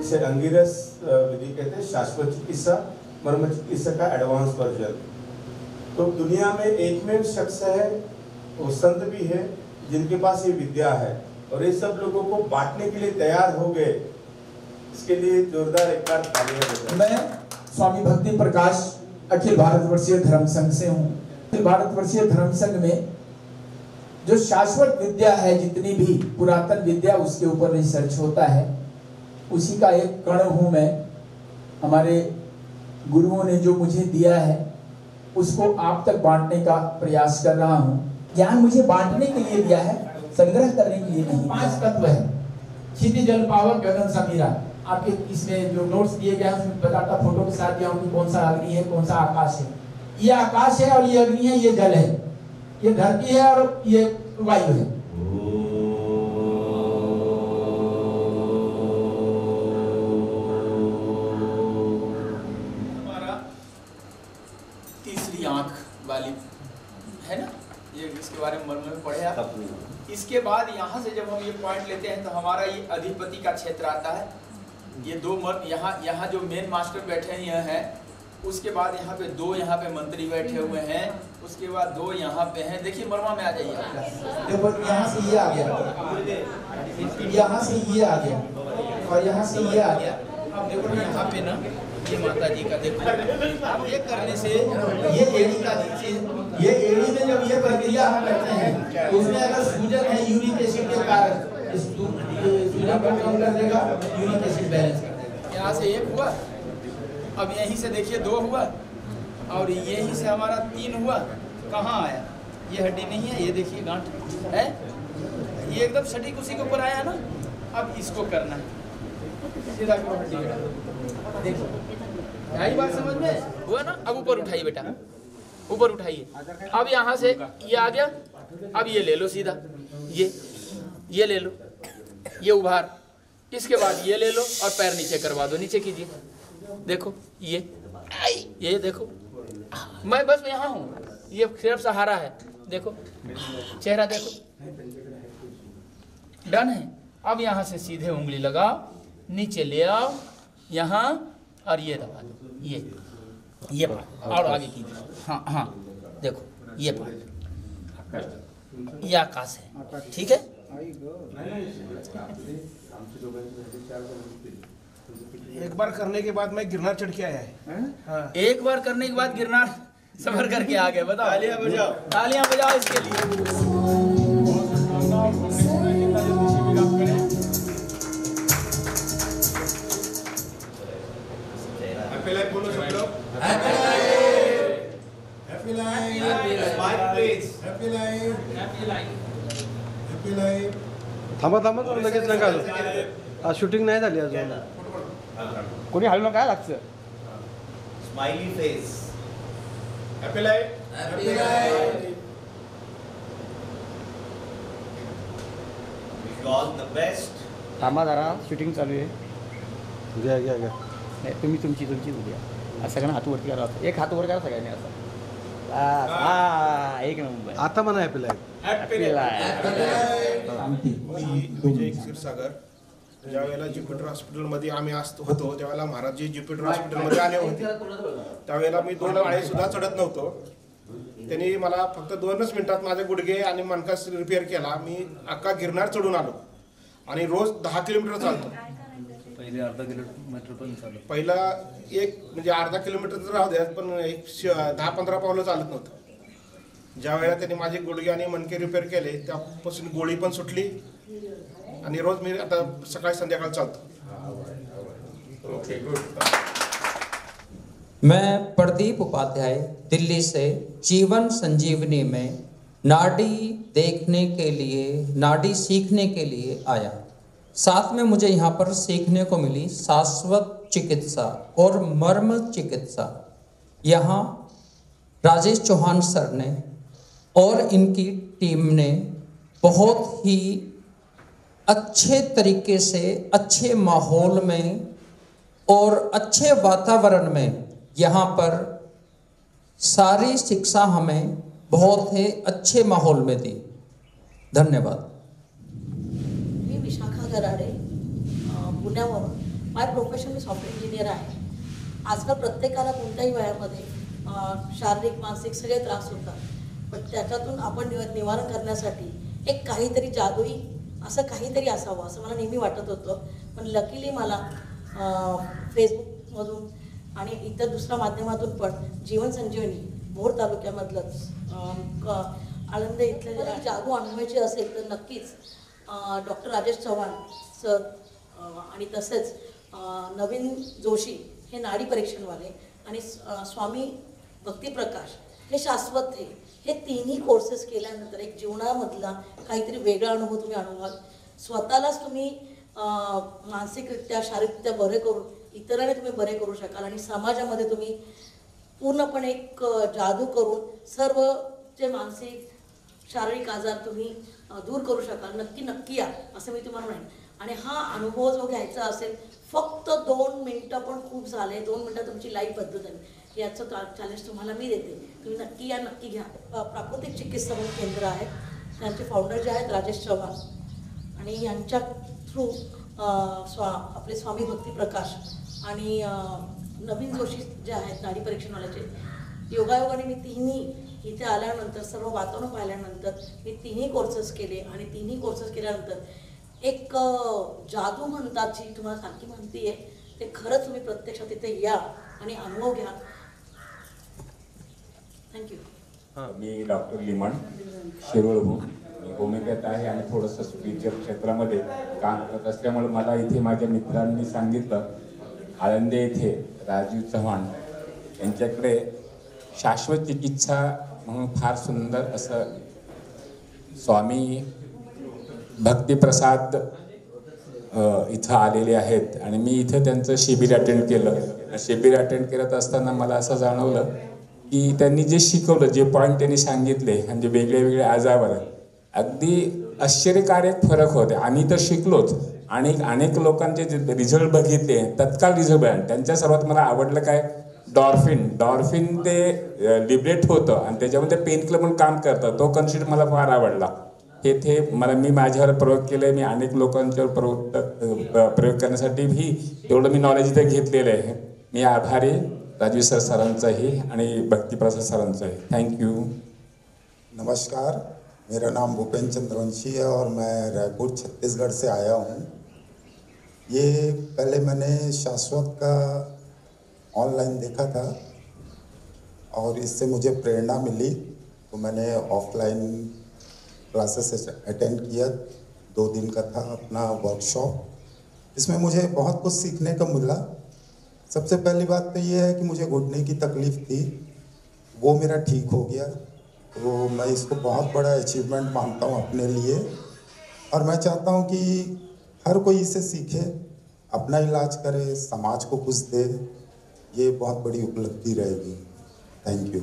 इसे अंगिरस विधि कहते हैं, शाश्वत चिकित्सा, मर्म चिकित्सा का एडवांस वर्जन। तो दुनिया में एकमेव शख्स है, वो संत भी है, जिनके पास ये विद्या है, और ये सब लोगों को बांटने के लिए तैयार हो गए। इसके लिए जोरदार एक बार तालियां। मैं स्वामी भक्ति प्रकाश अखिल भारतवर्षीय धर्म संघ से हूँ। अखिल भारतवर्षीय धर्म संघ में जो शाश्वत विद्या है, जितनी भी पुरातन विद्या, उसके ऊपर रिसर्च होता है, उसी का एक कण हूँ मैं। हमारे गुरुओं ने जो मुझे दिया है उसको आप तक बांटने का प्रयास कर रहा हूँ। ज्ञान मुझे बांटने के लिए दिया है, संग्रह करने के लिए नहीं। 5 तत्व है, क्षितिज, जल, पावक, गगन, समीरा। आपके इसमें जो नोट्स दिए गए हैं उसमें बताता, फोटो के साथ दिया हूँ कि कौन सा अग्नि है, कौन सा आकाश है। ये आकाश है और ये अग्नि है, ये जल है, ये धरती है और ये वायु है। हमारा तीसरी आंख वाली है ना, ये इसके बारे में मर्म में पढ़े आप। इसके बाद यहाँ से जब हम ये पॉइंट लेते हैं तो हमारा ये अधिपति का क्षेत्र आता है। ये 2 मर्म यहाँ जो मेन मास्टर बैठे हैं, उसके बाद यहाँ पे 2 यहाँ पे मंत्री बैठे हुए हैं, उसके बाद 2 यहाँ पे हैं। देखिए मर्मा में आ जाइए, देखो यहाँ से ये आ गया, यहाँ से ये आ गया और यहाँ से ये आ गया। अब देखो यहाँ पे ना ये माता जी का देखो, अब ये करने से ये एड़ी का नीचे, ये एड़ी में जब ये प्रक्रिया हम करते हैं, उसमें अगर सूजन है यूरिक एसिड के कारण, सूजन को कम कर देगा, यूरिक एसिड बैलेंस कर देगा। यहाँ से 1 हुआ, अब यहीं से देखिए 2 हुआ, और यहीं से हमारा 3 हुआ। कहाँ आया? ये हड्डी नहीं है, ये देखिए गांठ है, ये एकदम सटीक उसी के ऊपर आया ना। अब इसको करना है सीधा करो हड्डी बेटा, देखो यही बात समझ में हुआ ना। अब ऊपर उठाइए बेटा, ऊपर उठाइए। अब यहाँ से ये आ गया, अब ये ले लो सीधा, ये ले लो, ये उभार। इसके बाद ये ले लो और पैर नीचे करवा दो, नीचे कीजिए। देखो ये देखो, मैं बस यहाँ हूँ, ये सिर्फ सहारा है। देखो चेहरा देखो, डन है। अब यहाँ से सीधे उंगली लगाओ, नीचे ले आओ यहाँ, और ये दबा दो, ये पार्ट और आगे कीजिए। हाँ हाँ देखो ये पार्ट, ये आकाश है, ठीक है। एक बार करने के बाद मैं गिरनार चढ़ के आया है। हाँ। एक बार करने के बाद गिरनार सफर करके आ गए। बताओ, तालियां बजाओ, तालियां बजाओ इसके लिए। हैप्पी लाइफ बोलो सब लोग। Happy life, happy life, smile please, happy life, happy life, happy life. थांबा तर लगेच नका आज शूटिंग नाही झाली अजून. कोणी हलवलं काय लागतं. Smiley face. Happy life, happy life. Wish you all the best. थांबा जरा, शूटिंग चालू आहे. घ्या घ्या घ्या. तुम्ही तुमची उद्या सगळ्यांना हात वरती करा. एक हात वर करा सगळ्यांनी असं. हा एक नंबर. आता म्हणा happy life. Happy life. Vijay Kshirsagar. ज्या वेळेला ज्युपिटर हॉस्पिटलमध्ये आम्ही होतो त्यावेळेला महाराज जी ज्युपिटर हॉस्पिटलमध्ये आले होते त्यावेळेला मी 2 वाळे सुद्धा चढत नव्हतो. त्यांनी मला फक्त 2च मिनिटात माझे गुडघे आणि मणका रिपेअर केला. मी अख्खा गिरनार चढून आलो आणि रोज 10 किलोमीटर चालतो. पहिले अर्धा किलोमीटर पण चालतो. पहिला एक म्हणजे अर्धा किलोमीटर तर राहू द्या, पण एक 10-15 पावलं चालत नव्हतं. ज्या वेळेला त्यांनी माझे गुडघे आणि मणके रिपेअर केले त्यापासून गोळी पण सुटली आणि रोज मी आता सकाळी संध्याकाळ चालतो. मैं प्रदीप उपाध्याय दिल्ली से जीवन संजीवनी में नाड़ी देखने के लिए, नाड़ी सीखने के लिए आया. साथ में मुझे यहाँ पर सीखने को मिली शाश्वत चिकित्सा और मर्म चिकित्सा. यहाँ राजेश चौहान सर ने और इनकी टीम ने बहुत ही अच्छे तरीके से, अच्छे माहौल में और अच्छे वातावरण में यहाँ पर सारी शिक्षा हमें बहुत ही अच्छे माहौल में दी. धन्यवाद. मी विशाखा गराडे पुण्यावरून my profession me software engineer आहे. आजकाल प्रत्येकाला कोणत्याही वयामध्ये शारीरिक मानसिक सगळे त्रास होतात, पण त्याच्यातून आपण निवारण करण्यासाठी एक काहीतरी जादुई असं काहीतरी असावं असं मला नेहमी वाटत होतं. पण लकीली मला फेसबुकमधून आणि इतर दुसऱ्या माध्यमातून पण जीवन संजीवनी भोर तालुक्यामधलं आळंदे इथले जादू अनुभवायची असेल तर नक्कीच डॉक्टर राजेश चव्हाण सर आणि तसेच नवीन जोशी हे नाडी परीक्षणवाले आणि स्वामी भक्तिप्रकाश हे शाश्वत हे तिन्ही कोर्सेस केल्यानंतर एक जीवनामधला काहीतरी वेगळा अनुभव तुम्ही अनुभवाल. स्वतःलाच तुम्ही मानसिकरित्या शारीरिकरित्या बरे करून इतरांनी तुम्ही बरे करू शकाल आणि समाजामध्ये तुम्ही पूर्णपणे एक जादू करून सर्व जे मानसिक शारीरिक आजार तुम्ही दूर करू शकाल. नक्की या असं मी तुम्हाला म्हणेन. आणि हा अनुभव जो घ्यायचा असेल फक्त 2 मिनटं पण खूप झाले, 2 मिनटं तुमची लाईफ बदलत आहे याचं चॅलेंज तुम्हाला मी देते. तुम्ही नक्की या, नक्की घ्या. प्राकृतिक चिकित्सा म्हणून केंद्र आहे, त्यांचे फाउंडर जे आहेत राजेश चव्हाण आणि यांच्या थ्रू आपले स्वामी भक्तिप्रकाश आणि नवीन जोशी जे आहेत नाडी परीक्षणवाल्याचे योगायोगाने मी तिन्ही इथे आल्यानंतर सर्व वातावरण पाहिल्यानंतर मी तिन्ही कोर्सेस केले आणि तिन्ही कोर्सेस केल्यानंतर एक जादू म्हणतात जी तुम्हाला सारखी म्हणती आहे ते खरंच तुम्ही प्रत्यक्षात तिथे या आणि अनुभव घ्या. थँक्यू. मी डॉक्टर लिमण शिरोळहून मी होमिओपॅथ आहे आणि थोडंसं स्पिरिच्युअल क्षेत्रामध्ये काम करत असल्यामुळे मला इथे माझ्या मित्रांनी सांगितलं आळंदे येथे राजीव चव्हाण यांच्याकडे शाश्वत चिकित्सा म्हणून फार सुंदर असं स्वामी भक्तिप्रसाद इथं आलेले आहेत आणि मी इथं त्यांचं शिबिर अटेंड केलं. शिबिर अटेंड करत असताना मला असं जाणवलं की त्यांनी जे शिकवलं, जे पॉईंट त्यांनी सांगितले म्हणजे वेगळे वेगळे आजारावर अगदी आश्चर्यकारक फरक होते. आम्ही तर शिकलोच आणि अनेक लोकांचे जे रिझल्ट बघितले तत्काळ रिझल्ट बघा. त्यांच्या सर्वात मला आवडलं काय, डॉर्फिन ते लिबरेट होतं आणि त्याच्यामध्ये पेन किलर म्हणून काम करतं. तो कन्सेप्ट मला फार आवडला. हे मी माझ्यावर प्रयोग केले. मी अनेक लोकांच्यावर प्रयोग करण्यासाठी भी तेवढं मी नॉलेज इथे घेतलेलं आहे. मी आभारी राजीव सरांचाही आणि भक्तिप्रसाद सरांचाही. Thank you. नमस्कार, मेरा नाम भूपेंद्र चंद्रवंशी है और मैं रायपुर छत्तीसगढ़ से आया हूँ. ये पहले मैंने शाश्वत का ऑनलाइन देखा था और इससे मुझे प्रेरणा मिली तो मैंने ऑफलाइन क्लासेस अटेंड किया. 2 दिन का था अपना वर्कशॉप. इसमें मुझे बहुत कुछ सीखने को मिला. सबसे पहली बात तो ये है कि मुझे घुटने की तकलीफ़ थी, वो मेरा ठीक हो गया. तो मैं इसको बहुत बड़ा अचीवमेंट मानता हूँ अपने लिए और मैं चाहता हूँ कि हर कोई इसे सीखे, अपना इलाज करे, समाज को कुछ दे. ये बहुत बड़ी उपलब्धि रहेगी. Thank you.